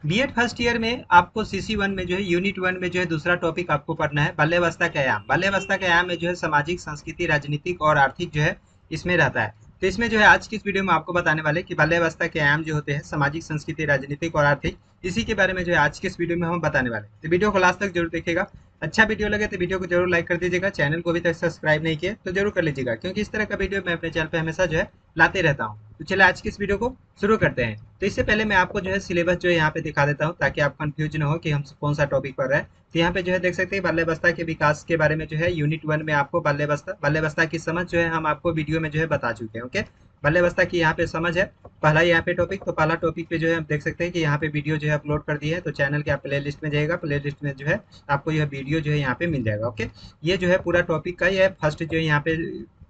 BEd first year में आपको CC one में जो है यूनिट वन में जो है दूसरा टॉपिक आपको पढ़ना है बाल्यावस्था के आयाम। बाल्यावस्था के आयाम में जो है सामाजिक, संस्कृति, राजनीतिक और आर्थिक जो है इसमें रहता है। तो इसमें जो है आज की इस वीडियो में आपको बताने वाले कि बाल्यावस्था के आयाम जो होते हैं सामाजिक, संस्कृति, राजनीतिक और आर्थिक, इसी के बारे में जो है आज के इस वीडियो में हम बताने वाले हैं। तो वीडियो को लास्ट तक जरूर देखिएगा। अच्छा वीडियो लगे तो वीडियो को जरूर लाइक कर दीजिएगा। चैनल को अभी तक सब्सक्राइब नहीं किया तो जरूर कर लीजिएगा, क्योंकि इस तरह का वीडियो मैं अपने चैनल पे हमेशा जो है लाते रहता हूँ। तो चलिए आज की इस वीडियो को शुरू करते हैं। तो इससे पहले मैं आपको जो है सिलेबस जो है यहाँ पे दिखा देता हूँ, ताकि आप कंफ्यूज न हो कि हम कौन सा टॉपिक पढ़ रहे हैं। तो यहाँ पे जो है देख सकते हैं बाल्यावस्था के विकास के बारे में जो है यूनिट वन में आपको बाल्यावस्था की समझ जो है हम आपको वीडियो में जो है बता चुके हैं। ओके, बाल्यावस्था की यहाँ पे समझ है पहला यहाँ पे टॉपिक। तो पहला टॉपिक पे जो है हम देख सकते हैं कि यहाँ पे वीडियो जो है अपलोड कर दिए है। तो चैनल के आप प्ले लिस्ट में जाएगा, प्ले लिस्ट में जो है आपको यह वीडियो जो है यहाँ पे मिल जाएगा। ओके, ये जो है पूरा टॉपिक का ये फर्स्ट जो है यहाँ पे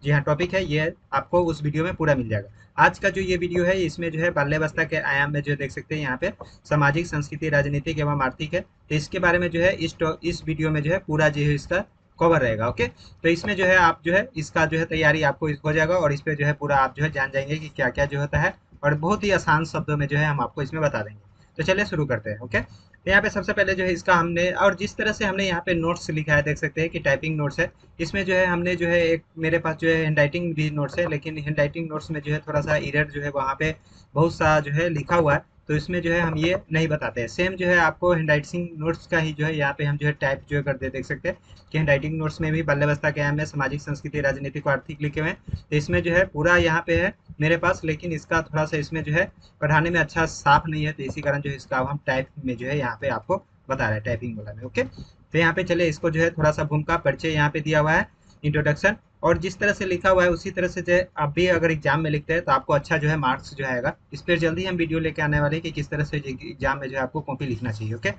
जी हाँ टॉपिक है, ये आपको उस वीडियो में पूरा मिल जाएगा। आज का जो ये वीडियो है इसमें जो है बाल्यावस्था के आयाम में जो देख सकते हैं यहाँ पे सामाजिक, संस्कृति, राजनीतिक एवं आर्थिक है। तो इसके बारे में जो है इस वीडियो में जो है पूरा जो है इसका कवर रहेगा। ओके, तो इसमें जो है आप जो है इसका जो है तैयारी आपको हो जाएगा, और इस पे जो है पूरा आप जो है जान जाएंगे कि क्या क्या जो होता है, और बहुत ही आसान शब्दों में जो है हम आपको इसमें बता देंगे। तो चलिए शुरू करते हैं। ओके, तो यहाँ पे सबसे पहले जो है इसका हमने, और जिस तरह से हमने यहाँ पे नोट्स लिखा है देख सकते हैं कि टाइपिंग नोट्स है। इसमें जो है हमने जो है एक मेरे पास जो है हैंडराइटिंग भी नोट्स है, लेकिन हैंडराइटिंग नोट्स में जो है थोड़ा सा एरर जो है वहाँ पे बहुत सा जो है लिखा हुआ है। तो इसमें जो है हम ये नहीं बताते हैं। सेम जो है आपको हैंडराइटिंग नोट्स का ही जो है यहाँ पे हम जो है टाइप जो है करते देख सकते हैं कि हैंडराइटिंग नोट्स में भी बाल्यावस्था के आयाम में सामाजिक, संस्कृति, राजनीतिक और आर्थिक लिखे हुए हैं। तो इसमें जो है पूरा यहाँ पे है मेरे पास, लेकिन इसका थोड़ा सा इसमें जो है पढ़ाने में अच्छा साफ नहीं है, तो इसी कारण जो है इसका हम टाइप में जो है यहाँ पे आपको बता रहे हैं टाइपिंग वाला में। ओके, तो यहाँ पे चले इसको जो है थोड़ा सा भूमिका परिचय यहाँ पे दिया हुआ है, इंट्रोडक्शन, और जिस तरह से लिखा हुआ है उसी तरह से जो है आप भी अगर एग्जाम में लिखते हैं तो आपको अच्छा जो है मार्क्स जो आएगा। इस पर जल्दी हम वीडियो लेके आने वाले हैं कि किस तरह से एग्जाम में जो है आपको कॉपी लिखना चाहिए। ओके,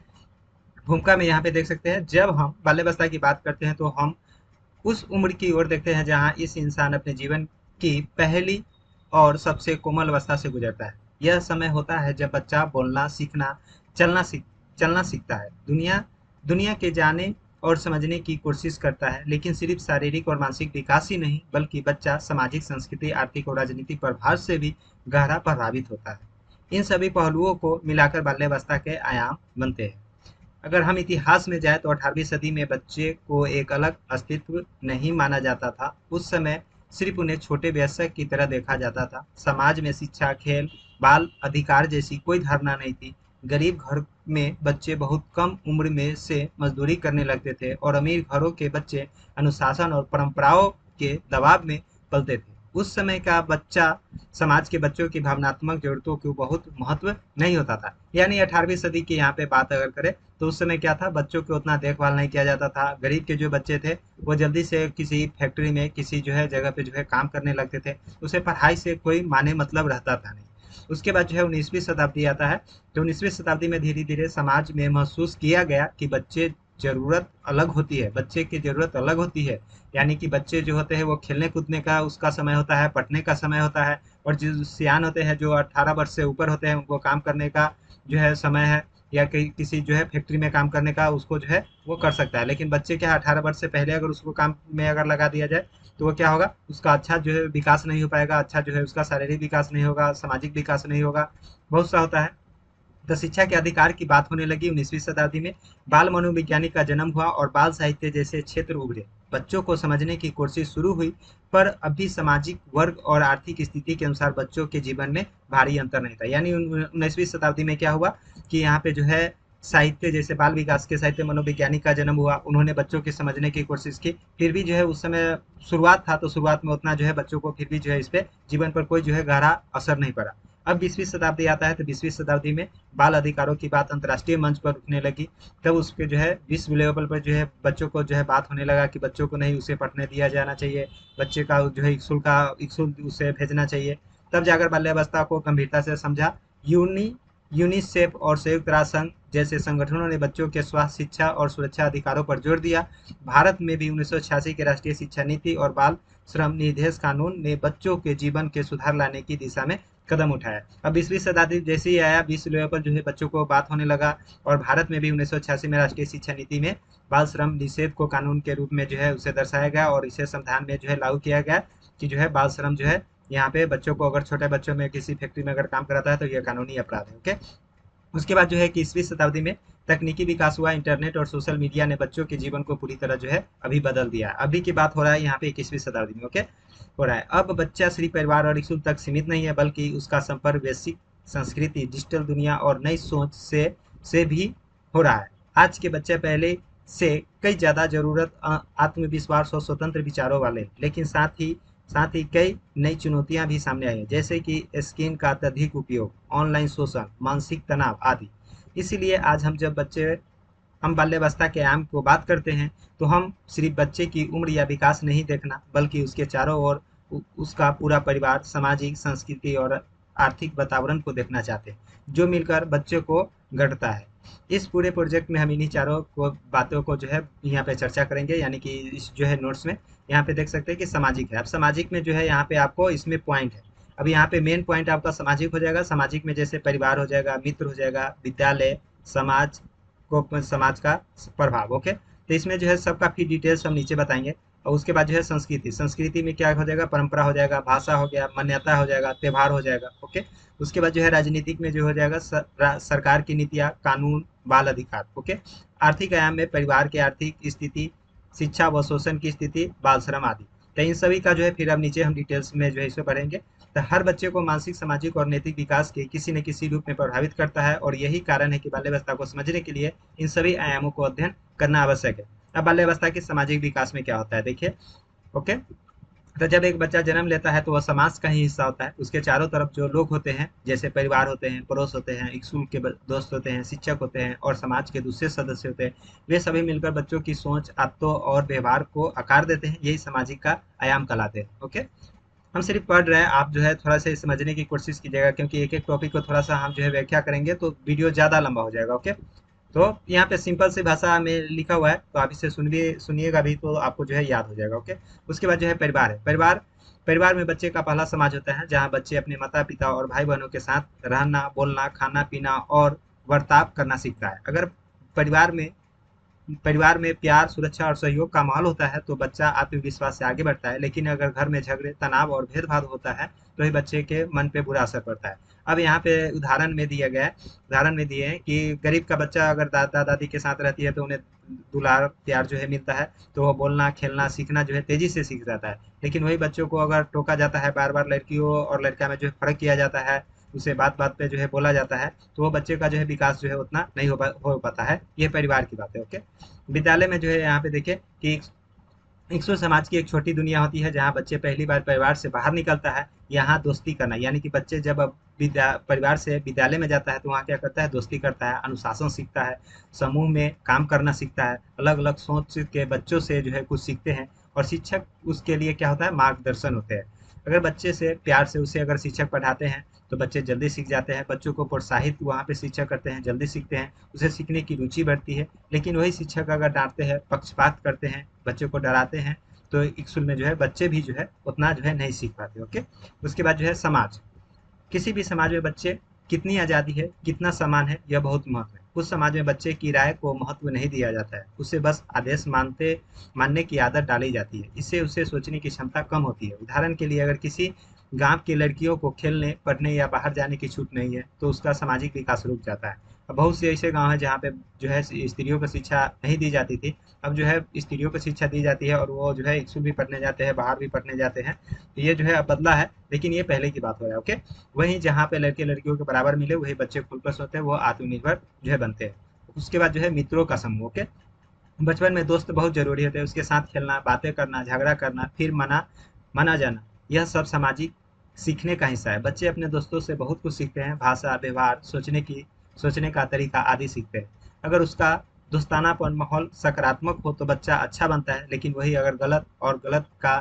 भूमिका में यहाँ पे देख सकते हैं जब हम बाल्यावस्था की बात करते हैं तो हम उस उम्र की ओर देखते हैं जहाँ इस इंसान अपने जीवन की पहली और सबसे कोमल अवस्था से गुजरता है। यह समय होता है जब बच्चा बोलना सीखना, चलना सीख चलना सीखता है, दुनिया दुनिया के जाने और समझने की कोशिश करता है। लेकिन सिर्फ शारीरिक और मानसिक विकास ही नहीं, बल्कि बच्चा सामाजिक, संस्कृति, आर्थिक और राजनीतिक प्रभाव से भी गहरा प्रभावित होता है। इन सभी पहलुओं को मिलाकर बाल्यावस्था के आयाम बनते हैं। अगर हम इतिहास में जाए तो 18वीं सदी में बच्चे को एक अलग अस्तित्व नहीं माना जाता था। उस समय सिर्फ उन्हें छोटे वयस्क की तरह देखा जाता था। समाज में शिक्षा, खेल, बाल अधिकार जैसी कोई धारणा नहीं थी। गरीब घर में बच्चे बहुत कम उम्र में से मजदूरी करने लगते थे, और अमीर घरों के बच्चे अनुशासन और परंपराओं के दबाव में पलते थे। उस समय का बच्चा समाज के बच्चों की भावनात्मक जरूरतों को बहुत महत्व नहीं होता था। यानी 18वीं सदी की यहाँ पे बात अगर करें तो उस समय क्या था, बच्चों को उतना देखभाल नहीं किया जाता था। गरीब के जो बच्चे थे वो जल्दी से किसी फैक्ट्री में किसी जो है जगह पे जो है काम करने लगते थे। उसे पढ़ाई से कोई माने मतलब रहता था नहीं। उसके बाद जो है 19वीं शताब्दी आता है। तो 19वीं शताब्दी में धीरे धीरे समाज में महसूस किया गया कि बच्चे जरूरत अलग होती है, बच्चे की जरूरत अलग होती है। यानी कि बच्चे जो होते हैं वो खेलने कूदने का उसका समय होता है, पढ़ने का समय होता है, और जो सियान होते हैं जो 18 वर्ष से ऊपर होते हैं उनको काम करने का जो है समय है, या कहीं किसी जो है फैक्ट्री में काम करने का उसको जो है वो कर सकता है। लेकिन बच्चे क्या 18 वर्ष से पहले अगर उसको काम में अगर लगा दिया जाए तो वो क्या होगा, उसका अच्छा जो है विकास नहीं हो पाएगा, अच्छा जो है उसका शारीरिक विकास नहीं होगा, सामाजिक विकास नहीं होगा, बहुत सा होता है। तो शिक्षा के अधिकार की बात होने लगी 19वीं शताब्दी में। बाल मनोविज्ञानी का जन्म हुआ और बाल साहित्य जैसे क्षेत्र उभरे। बच्चों को समझने की कोशिश शुरू हुई, पर अभी सामाजिक वर्ग और आर्थिक स्थिति के अनुसार बच्चों के जीवन में भारी अंतर नहीं था। यानी 19वीं शताब्दी में क्या हुआ कि यहाँ पे जो है साहित्य जैसे बाल विकास के साहित्य मनोविज्ञानी का जन्म हुआ, उन्होंने बच्चों के समझने की कोशिश की। फिर भी जो है उस समय शुरुआत था, तो शुरुआत में उतना जो है बच्चों को फिर भी जो है इस पे जीवन पर कोई जो है गहरा असर नहीं पड़ा। अब 20वीं शताब्दी आता है, तो 20वीं शताब्दी में बाल अधिकारों की बात अंतर्राष्ट्रीय मंच पर उठने लगी। तब उसके जो है विश्व लेवल पर जो है बच्चों को जो है बात होने लगा कि बच्चों को नहीं उसे पढ़ने दिया जाना चाहिए, बच्चे का जो है स्कूल उसे भेजना चाहिए। तब जाकर बाल्यावस्था को गंभीरता से समझा। यूनी यूनिसेफ और संयुक्त राष्ट्र संघ जैसे संगठनों ने बच्चों के स्वास्थ्य, शिक्षा और सुरक्षा अधिकारों पर जोर दिया। भारत में भी 1986 की राष्ट्रीय शिक्षा नीति और बाल श्रम निर्देश कानून ने बच्चों के जीवन के सुधार लाने की दिशा में कदम उठाया। अब 20वीं शताब्दी जैसे ही आया, विश्व लेवल पर जो है बच्चों को बात होने लगा, और भारत में भी 1986 में राष्ट्रीय शिक्षा नीति में बाल श्रम निषेध को कानून के रूप में जो है उसे दर्शाया गया, और इसे संविधान में जो है लागू किया गया कि जो है बाल श्रम जो है यहाँ पे बच्चों को अगर छोटे बच्चों में किसी फैक्ट्री में अगर काम कराता है तो यह कानूनी अपराध है। ओके, उसके बाद जो है कि 20वीं शताब्दी में तकनीकी विकास हुआ, इंटरनेट और सोशल मीडिया ने बच्चों के जीवन को पूरी तरह जो है अभी बदल दिया है। अभी की बात हो रहा है यहाँ पे 21वीं शताब्दी में, ओके, हो रहा है। अब बच्चा सिर्फ परिवार और स्कूल तक सीमित नहीं है, बल्कि उसका संपर्क वैश्विक संस्कृति, डिजिटल दुनिया और नई सोच से भी हो रहा है। आज के बच्चे पहले से कई ज्यादा जरूरत आत्मविश्वास और स्वतंत्र विचारों वाले, लेकिन साथ ही कई नई चुनौतियां भी सामने आई हैं, जैसे कि स्क्रीन का अत्यधिक उपयोग, ऑनलाइन शोषण, मानसिक तनाव आदि। इसीलिए आज हम बाल्यावस्था के आयाम को बात करते हैं, तो हम सिर्फ बच्चे की उम्र या विकास नहीं देखना, बल्कि उसके चारों ओर उसका पूरा परिवार, सामाजिक, संस्कृति और आर्थिक वातावरण को देखना चाहते हैं, जो मिलकर बच्चे को गढ़ता है। इस पूरे प्रोजेक्ट में हम इन्हीं चारों को बातों को जो है यहाँ पे चर्चा करेंगे, यानी कि इस जो है नोट्स में यहाँ पे देख सकते हैं कि सामाजिक है। अब सामाजिक में जो है यहाँ पे आपको इसमें पॉइंट है। अब यहाँ पे मेन पॉइंट आपका सामाजिक हो जाएगा। सामाजिक में जैसे परिवार हो जाएगा, मित्र हो जाएगा, विद्यालय, समाज समाज का प्रभाव, ओके। तो इसमें जो है सबका फिर डिटेल्स हम नीचे बताएंगे। और उसके बाद जो है संस्कृति, संस्कृति में क्या हो जाएगा, परंपरा हो जाएगा, भाषा हो गया, मान्यता हो जाएगा, त्योहार हो जाएगा, ओके। उसके बाद जो है राजनीतिक में जो हो जाएगा सरकार की नीतियाँ, कानून, बाल अधिकार, ओके। आर्थिक आयाम में परिवार की आर्थिक स्थिति, शिक्षा व शोषण की स्थिति, बाल श्रम आदि। तो इन सभी का जो है फिर अब नीचे हम डिटेल्स में जो है इसमें पढ़ेंगे। तो हर बच्चे को मानसिक, सामाजिक और नैतिक विकास के किसी न किसी रूप में प्रभावित करता है, और यही कारण है कि बाल्यावस्था को समझने के लिए इन सभी आयामों को अध्ययन करना आवश्यक है। अब बाल्यावस्था के सामाजिक विकास में क्या होता है, देखिए, ओके। तो जब एक बच्चा जन्म लेता है तो वह समाज का ही हिस्सा होता है। उसके चारों तरफ जो लोग होते हैं, जैसे परिवार होते हैं, पड़ोस होते हैं, स्कूल के दोस्त होते हैं, शिक्षक होते हैं और समाज के दूसरे सदस्य होते हैं, वे सभी मिलकर बच्चों की सोच, आदतों और व्यवहार को आकार देते हैं। यही सामाजिक का आयाम कहलाते हैं, ओके। हम सिर्फ पढ़ रहे हैं, आप जो है थोड़ा सा समझने की कोशिश कीजिएगा, क्योंकि एक एक टॉपिक को थोड़ा सा हम जो है व्याख्या करेंगे तो वीडियो ज़्यादा लंबा हो जाएगा, ओके। तो यहाँ पे सिंपल सी भाषा में लिखा हुआ है, तो आप इसे सुनिएगा भी तो आपको जो है याद हो जाएगा, ओके। उसके बाद जो है परिवार है। परिवार में बच्चे का पहला समाज होता है, जहाँ बच्चे अपने माता पिता और भाई बहनों के साथ रहना, बोलना, खाना पीना और बर्ताव करना सीखता है। अगर परिवार में परिवार में प्यार, सुरक्षा और सहयोग का माहौल होता है तो बच्चा आत्मविश्वास से आगे बढ़ता है। लेकिन अगर घर में झगड़े, तनाव और भेदभाव होता है तो ही बच्चे के मन पे बुरा असर पड़ता है। अब यहाँ पे उदाहरण में दिए हैं कि गरीब का बच्चा अगर दादा दादी के साथ रहती है तो उन्हें दुलार प्यार जो है मिलता है, तो वो बोलना, खेलना, सीखना जो है तेजी से सीख जाता है। लेकिन वही बच्चों को अगर टोका जाता है बार बार, लड़कियों और लड़का में जो है फर्क किया जाता है, उसे बात बात पे जो है बोला जाता है, तो वो बच्चे का जो है विकास जो है उतना नहीं हो पाता है। ये परिवार की बात है, ओके। विद्यालय में जो है यहाँ पे देखें कि इक्सु समाज की एक छोटी दुनिया होती है, जहाँ बच्चे पहली बार परिवार से बाहर निकलता है। यहाँ दोस्ती करना, यानी कि बच्चे जब अब परिवार से विद्यालय में जाता है तो वहाँ क्या करता है, दोस्ती करता है, अनुशासन सीखता है, समूह में काम करना सीखता है, अलग अलग सोच के बच्चों से जो है कुछ सीखते हैं, और शिक्षक उसके लिए क्या होता है, मार्गदर्शन होते हैं। अगर बच्चे से प्यार से उसे अगर शिक्षक पढ़ाते हैं तो बच्चे जल्दी सीख जाते हैं। बच्चों को प्रोत्साहित वहाँ पे शिक्षक करते हैं, जल्दी सीखते हैं, उसे सीखने की रुचि बढ़ती है। लेकिन वही शिक्षक अगर डांटते हैं, पक्षपात करते हैं, बच्चे को डराते हैं, तो स्कूल में जो है बच्चे भी जो है उतना जो है नहीं सीख पाते, ओके। उसके बाद जो है समाज, किसी भी समाज में बच्चे कितनी आज़ादी है, कितना सम्मान है, यह बहुत महत्व है। उस समाज में बच्चे की राय को महत्व नहीं दिया जाता है, उसे बस आदेश मानने की आदत डाली जाती है। इससे उसे सोचने की क्षमता कम होती है। उदाहरण के लिए अगर किसी गांव की लड़कियों को खेलने, पढ़ने या बाहर जाने की छूट नहीं है तो उसका सामाजिक विकास रुक जाता है। अब बहुत से ऐसे गांव हैं जहाँ पे जो है स्त्रियों को शिक्षा नहीं दी जाती थी, अब जो है स्त्रियों को शिक्षा दी जाती है और वो जो है स्कूल भी पढ़ने जाते हैं, बाहर भी पढ़ने जाते हैं। तो ये जो है अब बदला है, लेकिन ये पहले की बात हो रहा है, ओके। वहीं जहाँ पे लड़के लड़कियों के बराबर मिले, वही बच्चे खुलकर सोते हैं, वो आत्मनिर्भर जो है बनते हैं। उसके बाद जो है मित्रों का समूह, ओके। बचपन में दोस्त बहुत जरूरी होते हैं, उसके साथ खेलना, बातें करना, झगड़ा करना, फिर माना जाना, यह सब सामाजिक सीखने का हिस्सा है। बच्चे अपने दोस्तों से बहुत कुछ सीखते हैं, भाषा, व्यवहार, सोचने का तरीका आदि सीखते हैं। अगर उसका दोस्तानापन माहौल सकारात्मक हो तो बच्चा अच्छा बनता है, लेकिन वही अगर गलत का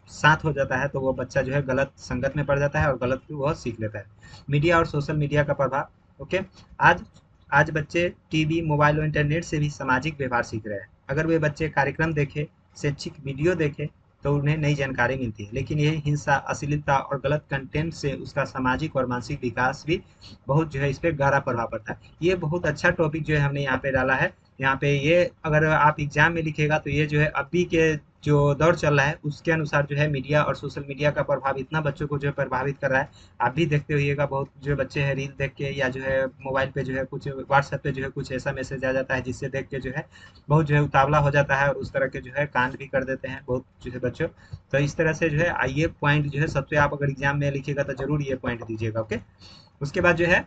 साथ हो जाता है तो वो बच्चा जो है गलत संगत में पड़ जाता है और गलत वह सीख लेता है। मीडिया और सोशल मीडिया का प्रभाव, ओके। आज आज बच्चे टीवी, मोबाइल और इंटरनेट से भी सामाजिक व्यवहार सीख रहे हैं। अगर वे बच्चे कार्यक्रम देखें, शैक्षिक वीडियो देखें तो उन्हें नई जानकारी मिलती है, लेकिन यही हिंसा, अश्लीलता और गलत कंटेंट से उसका सामाजिक और मानसिक विकास भी बहुत जो है इस पे गहरा प्रभाव पड़ता है। ये बहुत अच्छा टॉपिक जो है हमने यहाँ पे डाला है, यहाँ पे ये अगर आप एग्जाम में लिखेगा तो ये जो है अभी के जो दौर चल रहा है उसके अनुसार जो है मीडिया और सोशल मीडिया का प्रभाव इतना बच्चों को जो है प्रभावित कर रहा है। आप भी देखते होइएगा बहुत जो बच्चे हैं रील देख के या जो है मोबाइल पे जो है कुछ व्हाट्सएप पे जो है कुछ ऐसा मैसेज आ जाता है जिससे देख के जो है बहुत जो है उतावला हो जाता है और उस तरह के जो है कांड भी कर देते हैं बहुत जो है बच्चों। तो इस तरह से जो है ये पॉइंट जो है सबसे आप अगर एग्जाम में लिखिएगा तो जरूर ये पॉइंट दीजिएगा। ओके, उसके बाद जो है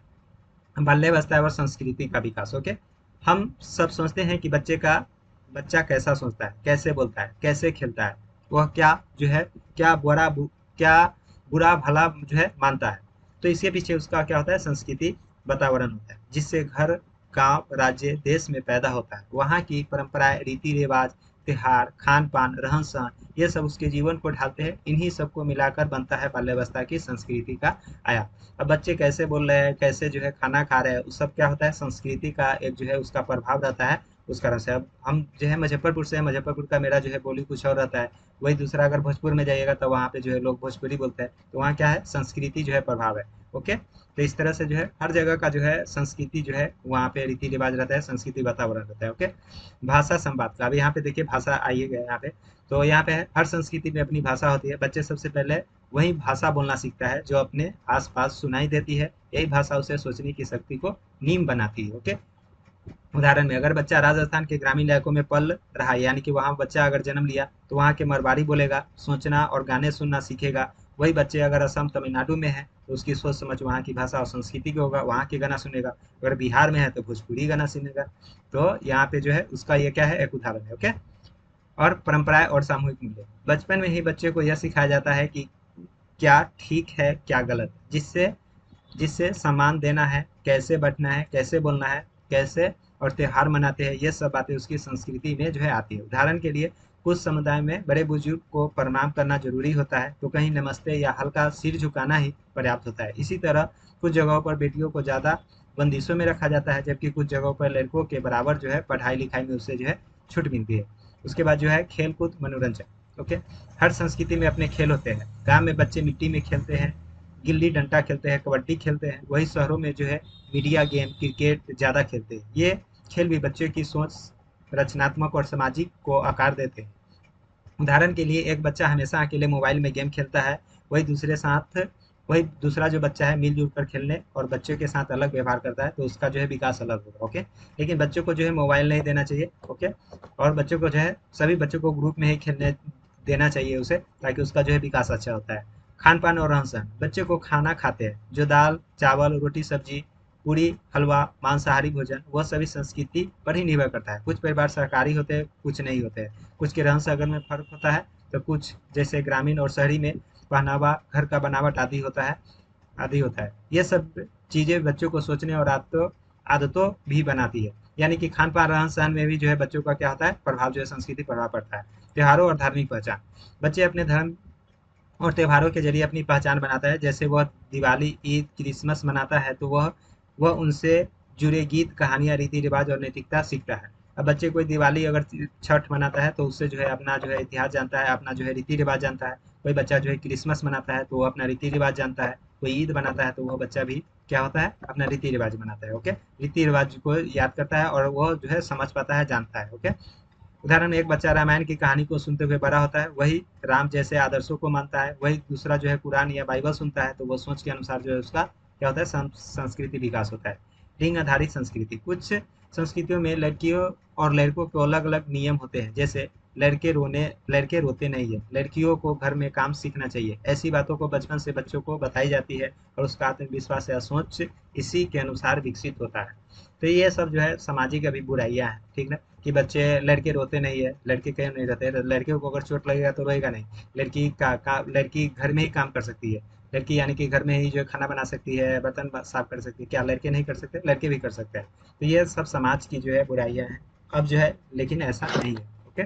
बाल्यावस्था और संस्कृति का विकास। ओके, हम सब सोचते हैं कि बच्चा कैसा सोचता है, कैसे बोलता है, कैसे खेलता है, वह क्या जो है क्या बुरा भला जो है मानता है। तो इसके पीछे उसका क्या होता है, संस्कृति वातावरण होता है जिससे घर गांव राज्य देश में पैदा होता है। वहाँ की परंपराएं रीति रिवाज त्योहार खान पान रहन सहन ये सब उसके जीवन को ढालते हैं। इन्हीं सबको मिलाकर बनता है बाल्यावस्था की संस्कृति का आया। अब बच्चे कैसे बोल रहे हैं, कैसे जो है खाना खा रहे हैं, उस सब क्या होता है, संस्कृति का एक जो है उसका प्रभाव रहता है उस कारण से। अब हम जो है मुजफ्फरपुर से हैं, मुजफ्फरपुर का मेरा जो है बोली कुछ और रहता है। वही दूसरा अगर भोजपुर में जाइएगा तो वहाँ पे जो है लोग भोजपुरी बोलते हैं। तो वहाँ क्या है, संस्कृति जो है प्रभाव है। ओके, तो इस तरह से जो है हर जगह का जो है संस्कृति जो है वहाँ पे रीति रिवाज रहता है, संस्कृति वातावरण रहता है। ओके, भाषा संवाद का, अभी यहाँ पे देखिए भाषा आइएगा यहाँ पे। तो यहाँ पे है हर संस्कृति में अपनी भाषा होती है। बच्चे सबसे पहले वही भाषा बोलना सीखता है जो अपने आसपास सुनाई देती है। यही भाषा उसे सोचने की शक्ति को नीम बनाती है। ओके, उदाहरण में अगर बच्चा राजस्थान के ग्रामीण इलाकों में पल रहा है यानी कि वहाँ बच्चा अगर जन्म लिया तो वहाँ के मरवाड़ी बोलेगा, सोचना और गाने सुनना सीखेगा। वही बच्चे अगर असम तमिलनाडु में है तो उसकी सोच समझ वहाँ की भाषा और संस्कृति की होगा, वहाँ के गाना सुनेगा। अगर बिहार में है तो भोजपुरी गाना सुनेगा। तो यहाँ पे जो है उसका ये क्या है, एक उदाहरण है। ओके, और परंपराएं और सामूहिक मूल्य, बचपन में ही बच्चे को यह सिखाया जाता है कि क्या ठीक है क्या गलत, जिससे जिससे सम्मान देना है, कैसे बैठना है, कैसे बोलना है, कैसे और त्योहार मनाते हैं, ये सब बातें उसकी संस्कृति में जो है आती है। उदाहरण के लिए कुछ समुदाय में बड़े बुजुर्ग को प्रणाम करना जरूरी होता है तो कहीं नमस्ते या हल्का सिर झुकाना ही पर्याप्त होता है। इसी तरह कुछ जगहों पर बेटियों को ज़्यादा बंदिशों में रखा जाता है जबकि कुछ जगहों पर लड़कों के बराबर जो है पढ़ाई लिखाई में उससे जो है छूट मिलती है। उसके बाद जो है खेल कूद मनोरंजन। ओके, हर संस्कृति में अपने खेल होते हैं। गांव में बच्चे मिट्टी में खेलते हैं, गिल्ली डंडा खेलते हैं, कबड्डी खेलते हैं। वही शहरों में जो है मीडिया गेम क्रिकेट ज़्यादा खेलते हैं। ये खेल भी बच्चों की सोच रचनात्मक और सामाजिक को आकार देते हैं। उदाहरण के लिए एक बच्चा हमेशा अकेले मोबाइल में गेम खेलता है, वही दूसरे साथ वही दूसरा जो बच्चा है मिलजुल कर खेलने और बच्चों के साथ अलग व्यवहार करता है तो उसका जो है विकास अलग होगा। ओके, लेकिन बच्चों को जो है मोबाइल नहीं देना चाहिए। ओके, और बच्चों को जो है सभी बच्चों को ग्रुप में ही खेलने देना चाहिए उसे, ताकि उसका जो है विकास अच्छा होता है। खान पान और रहन सहन, बच्चे को खाना खाते हैं जो दाल चावल रोटी सब्जी पूरी हलवा मांसाहारी भोजन वह सभी संस्कृति पर ही निर्भर करता है। कुछ परिवार शाकाहारी होते हैं, कुछ नहीं होते हैं। कुछ के रहन सहन में फर्क होता है तो कुछ जैसे ग्रामीण और शहरी में पहनावा घर का बनावट आदि होता है। ये सब चीजें बच्चों को सोचने और आदतों भी बनाती है। यानी कि खान पान रहन सहन में भी जो है बच्चों का क्या होता है, प्रभाव जो है संस्कृति प्रभाव पड़ता है। त्योहारों और धार्मिक पहचान, बच्चे अपने धर्म और त्योहारों के जरिए अपनी पहचान बनाता है। जैसे वह दिवाली ईद क्रिसमस मनाता है तो वह उनसे जुड़े गीत कहानियाँ रीति रिवाज और नैतिकता सीखता है। अब बच्चे कोई दिवाली अगर छठ मनाता है तो उससे जो है अपना जो है इतिहास जानता है, अपना जो है रीति रिवाज जानता है। कोई बच्चा जो है क्रिसमस मनाता है तो वो अपना रीति रिवाज जानता है। कोई ईद मनाता है तो वह बच्चा भी क्या होता है, अपना रीति रिवाज मनाता है। ओके, रीति रिवाज को याद करता है और वह जो है समझ पाता है, जानता है। ओके, उदाहरण एक बच्चा रामायण की कहानी को सुनते हुए बड़ा होता है, वही राम जैसे आदर्शों को मानता है। वही दूसरा जो है कुरान या बाइबल सुनता है तो वह सोच के अनुसार जो है उसका क्या होता है, संस्कृति विकास होता है। लिंग आधारित संस्कृति, कुछ संस्कृतियों में लड़कियों और लड़कों को अलग अलग नियम होते हैं। जैसे लड़के रोते नहीं है, लड़कियों को घर में काम सीखना चाहिए। ऐसी बातों को बचपन से बच्चों को बताई जाती है और उसका आत्मविश्वास या सोच इसी के अनुसार विकसित होता है। तो ये सब जो है सामाजिक अभी बुराइयां हैं, ठीक ना, कि बच्चे लड़के रोते नहीं है, लड़के क्यों नहीं रहते, लड़के को अगर चोट लगेगा तो रोएगा नहीं। लड़की घर में ही काम कर सकती है। लड़की यानी कि घर में ही जो है खाना बना सकती है, बर्तन साफ कर सकती है। क्या लड़के नहीं कर सकते? लड़के भी कर सकते हैं। तो ये सब समाज की जो है बुराइयां हैं अब जो है, लेकिन ऐसा नहीं है। ओके,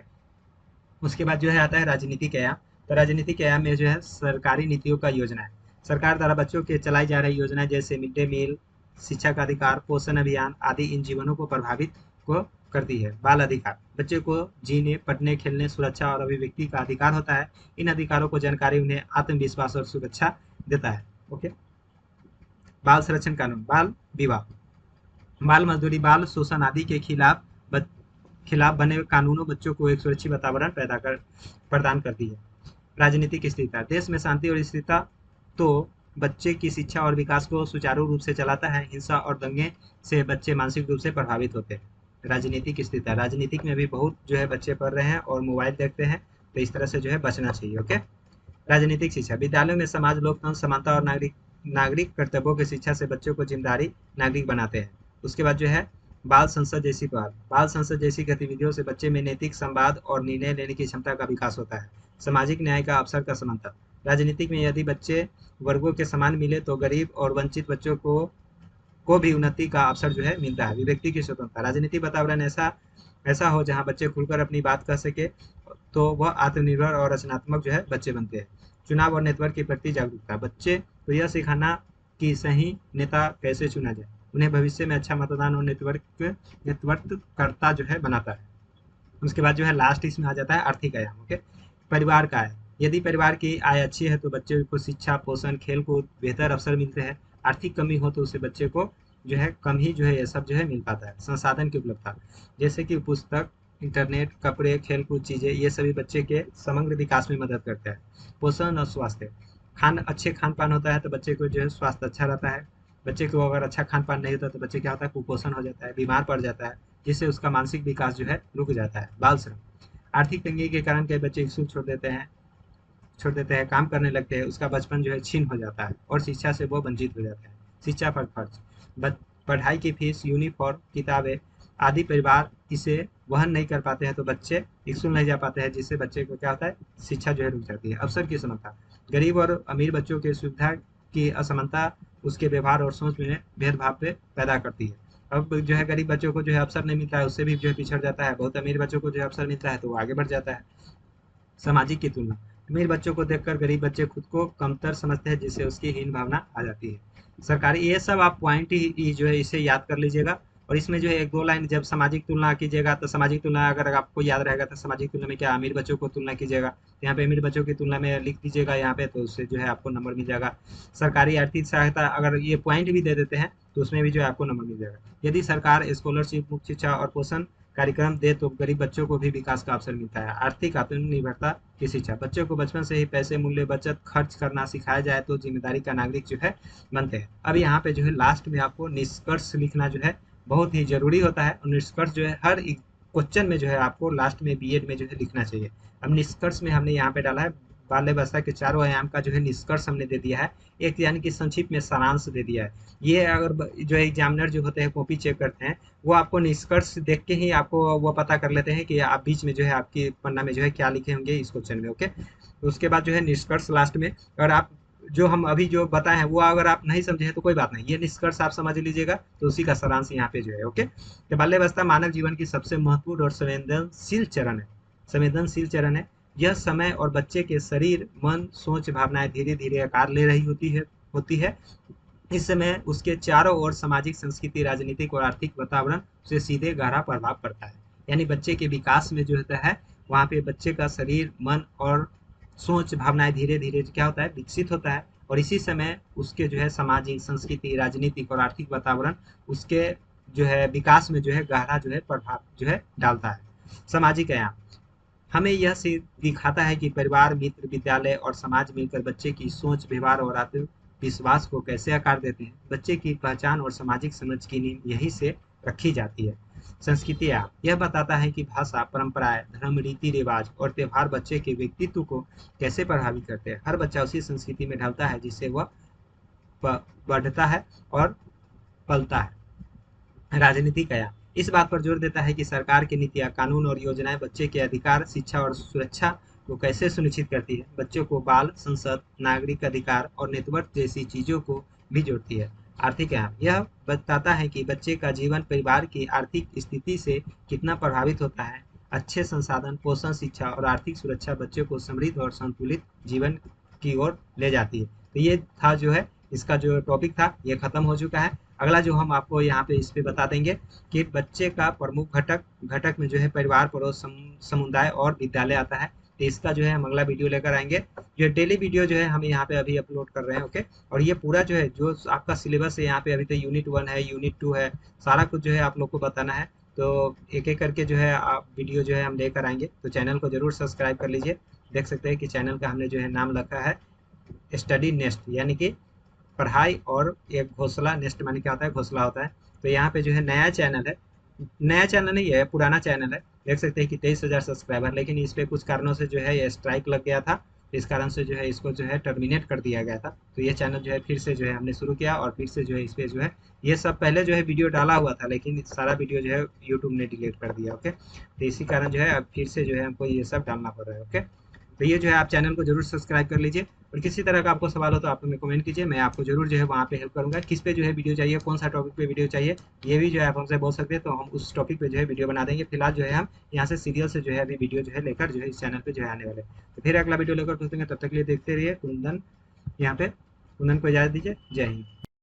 उसके बाद जो है आता है राजनीतिक आयाम। तो राजनीतिक आयाम में जो है सरकारी नीतियों का योजना है। सरकार द्वारा बच्चों के चलाई जा रही योजना जैसे मिड डे मील शिक्षा का अधिकार पोषण अभियान आदि इन जीवनों को प्रभावित को करती है। बाल अधिकार, बच्चे को जीने पढ़ने खेलने सुरक्षा और अभिव्यक्ति का अधिकार होता है। इन अधिकारों को जानकारी उन्हें आत्मविश्वास और सुरक्षा देता है। ओके, बाल संरक्षण कानून, बाल विवाह बाल मजदूरी बाल शोषण आदि के खिलाफ खिलाफ बने कानूनों बच्चों को एक सुरक्षित वातावरण प्रदान करती है। राजनीतिक स्थिरता, देश में शांति और स्थिरता तो बच्चे की शिक्षा और विकास को सुचारू रूप से चलाता है। हिंसा और दंगे से बच्चे मानसिक रूप से प्रभावित होते हैं। राजनीतिक स्थिरता, राजनीतिक में भी बहुत जो है बच्चे पढ़ रहे हैं और मोबाइल देखते हैं, तो इस तरह से जो है बचना चाहिए। ओके। राजनीतिक शिक्षा, विद्यालयों में समाज, लोकतंत्र, समानता और नागरिक कर्तव्यों की शिक्षा से बच्चों को जिम्मेदारी नागरिक बनाते हैं। उसके बाद जो है बाल संसद जैसी बात, बाल संसद जैसी गतिविधियों से बच्चे में नैतिक संवाद और निर्णय लेने की क्षमता का विकास होता है। सामाजिक न्याय का अवसर का समानता, राजनीतिक में यदि बच्चे वर्गों के समान मिले तो गरीब और वंचित बच्चों को भी उन्नति का अवसर जो है मिलता है। व्यक्ति की स्वतंत्रता, राजनीतिक वातावरण ऐसा ऐसा हो जहां बच्चे खुलकर अपनी बात कह सके तो वह आत्मनिर्भर और रचनात्मक जो है बच्चे बनते हैं। चुनाव और नेतवर्क के प्रति जागरूकता, बच्चे को यह सिखाना कि सही नेता कैसे चुना जाए उन्हें भविष्य में अच्छा मतदान और नेतृत्वकर्ता जो है बनाता है। उसके बाद जो है लास्ट इसमें आ जाता है आर्थिक आयाम। ओके। परिवार का आय, यदि परिवार की आय अच्छी है तो बच्चे को शिक्षा, पोषण, खेल कूद बेहतर अवसर मिलते हैं। आर्थिक कमी हो तो उसे बच्चे को जो है कम ही जो है ये सब जो है मिल पाता है। संसाधन की उपलब्धता, जैसे कि पुस्तक, इंटरनेट, कपड़े, खेल कूद चीज़ें, ये सभी बच्चे के समग्र विकास में मदद करते हैं। पोषण और स्वास्थ्य, अच्छे खान पान होता है तो बच्चे को जो है स्वास्थ्य अच्छा रहता है। बच्चे को अगर अच्छा खान पान नहीं होता तो बच्चे क्या होता है, कुपोषण हो जाता है, बीमार पड़ जाता है, जिससे उसका मानसिक विकास जो है रुक जाता है। बाल श्रम, आर्थिक तंगी के कारण कई बच्चे स्कूल छोड़ देते हैं, काम करने लगते हैं, उसका बचपन जो है छीन हो जाता है और शिक्षा से वो वंचित हो जाता है। शिक्षा पर खर्च, पढ़ाई की फीस, यूनिफॉर्म, किताबें आदि परिवार इसे वहन नहीं कर पाते हैं तो बच्चे स्कूल नहीं जा पाते हैं, जिससे बच्चे को क्या होता है, शिक्षा जो है रुक जाती है। अवसर की समानता, गरीब और अमीर बच्चों की सुविधा की असमानता उसके व्यवहार और सोच में भेदभाव पे पैदा करती है। अब जो है गरीब बच्चों को जो है अवसर नहीं मिलता है, उससे भी जो है पिछड़ जाता है। बहुत अमीर बच्चों को जो है अवसर मिलता है तो वो आगे बढ़ जाता है। सामाजिक की तुलना, अमीर बच्चों को देखकर गरीब बच्चे खुद को कमतर समझते हैं, जिससे उसकी हीन भावना आ जाती है। सरकारी, ये सब आप पॉइंट ही जो है इसे याद कर लीजिएगा। और इसमें जो है एक दो लाइन जब सामाजिक तुलना कीजिएगा तो सामाजिक तुलना अगर आपको याद रहेगा तो सामाजिक तुलना में क्या, अमीर बच्चों को तुलना कीजिएगा, तो यहाँ पे अमीर बच्चों की तुलना में लिख दीजिएगा यहाँ पे, तो उससे जो है आपको नंबर मिल जाएगा। सरकारी आर्थिक सहायता, अगर ये पॉइंट भी दे देते हैं तो उसमें भी जो है आपको नंबर मिल जाएगा। यदि सरकार स्कॉलरशिप, मुफ्त शिक्षा और पोषण कार्यक्रम दे तो गरीब बच्चों को भी विकास का अवसर मिलता है। आर्थिक आत्मनिर्भरता की शिक्षा, बच्चों को बचपन से ही पैसे, मूल्य, बचत, खर्च करना सिखाया जाए तो जिम्मेदारी का नागरिक जो है बनते हैं। अब यहाँ पे जो है लास्ट में आपको निष्कर्ष लिखना जो है बहुत ही जरूरी होता है, और निष्कर्ष जो है हर क्वेश्चन में जो है आपको लास्ट में बीएड में जो है लिखना चाहिए। अब निष्कर्ष में हमने यहाँ पे डाला है बाल्यावस्था के चारों आयाम का जो है निष्कर्ष हमने दे दिया है, एक यानी कि संक्षिप्त में सारांश दे दिया है। ये अगर जो एग्जामिनर जो होते हैं कॉपी चेक करते हैं, वो आपको निष्कर्ष देख के ही आपको वो पता कर लेते हैं कि आप बीच में जो है आपकी पन्ना में जो है क्या लिखे होंगे इस क्वेश्चन में। ओके। उसके बाद जो है निष्कर्ष लास्ट में, और आप जो हम अभी जो बताए हैं वो अगर आप नहीं समझे हैं तो कोई बात नहीं, ये निष्कर्ष आप समझ लीजिएगा तो उसी का सारांश यहाँ पे जो है। ओके। तो बाल्यावस्था मानव जीवन की सबसे महत्वपूर्ण और संवेदनशील चरण है। यह समय और बच्चे के शरीर, मन, सोच, भावनाएं धीरे धीरे आकार ले रही होती है। इस समय उसके चारों ओर सामाजिक, संस्कृति, राजनीतिक और आर्थिक वातावरण से सीधे गहरा प्रभाव पड़ता है। यानी बच्चे के विकास में जो होता है वहाँ पे बच्चे का शरीर, मन और सोच, भावनाएं धीरे धीरे क्या होता है, विकसित होता है। और इसी समय उसके जो है सामाजिक, संस्कृति, राजनीतिक और आर्थिक वातावरण उसके जो है विकास में जो है गहरा जो है प्रभाव जो है डालता है। सामाजिक आयाम हमें यह दिखाता है कि परिवार, मित्र, विद्यालय और समाज मिलकर बच्चे की सोच, व्यवहार और आत्मविश्वास को कैसे आकार देते हैं। बच्चे की पहचान और सामाजिक समझ की नींव यहीं से रखी जाती है। संस्कृतियाँ, यह बताता है कि भाषा, परंपराएं, धर्म, रीति रिवाज और त्यौहार बच्चे के व्यक्तित्व को कैसे प्रभावित करते हैं। हर बच्चा उसी संस्कृति में ढलता है जिससे वह बढ़ता है और पलता है। राजनीतिक आयाम इस बात पर जोर देता है कि सरकार की नीतियां, कानून और योजनाएं बच्चे के अधिकार, शिक्षा और सुरक्षा को कैसे सुनिश्चित करती है। बच्चों को बाल संसद, नागरिक अधिकार और नेटवर्क जैसी चीजों को भी जोड़ती है। आर्थिक आयाम यह बताता है कि बच्चे का जीवन परिवार की आर्थिक स्थिति से कितना प्रभावित होता है। अच्छे संसाधन, पोषण, शिक्षा और आर्थिक सुरक्षा बच्चे को समृद्ध और संतुलित जीवन की ओर ले जाती है। तो ये था जो है इसका जो टॉपिक था ये खत्म हो चुका है। अगला जो हम आपको यहाँ पे इस पे बता देंगे कि बच्चे का प्रमुख घटक में जो है परिवार, पड़ोस, समुदाय और विद्यालय आता है। तो इसका जो है हम अगला वीडियो लेकर आएंगे। जो डेली वीडियो जो है हम यहाँ पे अभी अपलोड कर रहे हैं। ओके। और ये पूरा जो है जो आपका सिलेबस है यहाँ पे अभी तो यूनिट 1 है, यूनिट 2 है, सारा कुछ जो है आप लोग को बताना है। तो एक एक करके जो है आप वीडियो जो है हम लेकर आएंगे, तो चैनल को जरूर सब्सक्राइब कर लीजिए। देख सकते हैं कि चैनल का हमने जो है नाम रखा है स्टडी नेस्ट, यानी कि पढ़ाई और एक घोंसला। नेस्ट माने क्या होता है, घोंसला होता है। तो यहाँ पे जो है नया चैनल है, नया चैनल नहीं है, पुराना चैनल है। देख सकते हैं कि 23,000 सब्सक्राइबर, लेकिन इस पे कुछ कारणों से जो है ये स्ट्राइक लग गया था। इस कारण से जो है इसको जो है टर्मिनेट कर दिया गया था। तो ये चैनल जो है फिर से जो है हमने शुरू किया, और फिर से जो है इस पे जो है ये सब पहले जो है वीडियो डाला हुआ था, लेकिन सारा वीडियो जो है यूट्यूब ने डिलीट कर दिया। ओके, तो इसी कारण जो है अब फिर से जो है हमको ये सब डालना पड़ रहा है। ओके, तो ये जो है आप चैनल को जरूर सब्सक्राइब कर लीजिए, और किसी तरह का आपको सवाल हो तो आप हमें कमेंट कीजिए, मैं आपको जरूर जो है वहाँ पे हेल्प करूँगा। किस पे जो है वीडियो चाहिए, कौन सा टॉपिक पे वीडियो चाहिए, ये भी जो है आप हमसे बोल सकते हैं, तो हम उस टॉपिक पे जो है वीडियो बना देंगे। फिलहाल जो है हम यहाँ से सीरियल से जो है अभी वीडियो जो है लेकर जो है इस चैनल पे जो है आने वाले हैं। तो फिर अगला वीडियो लेकर पहुँचेंगे, तब तक के लिए देखते रहिए कुंदन। यहाँ पे कुंदन को इजाज़त दीजिए। जय हिंद।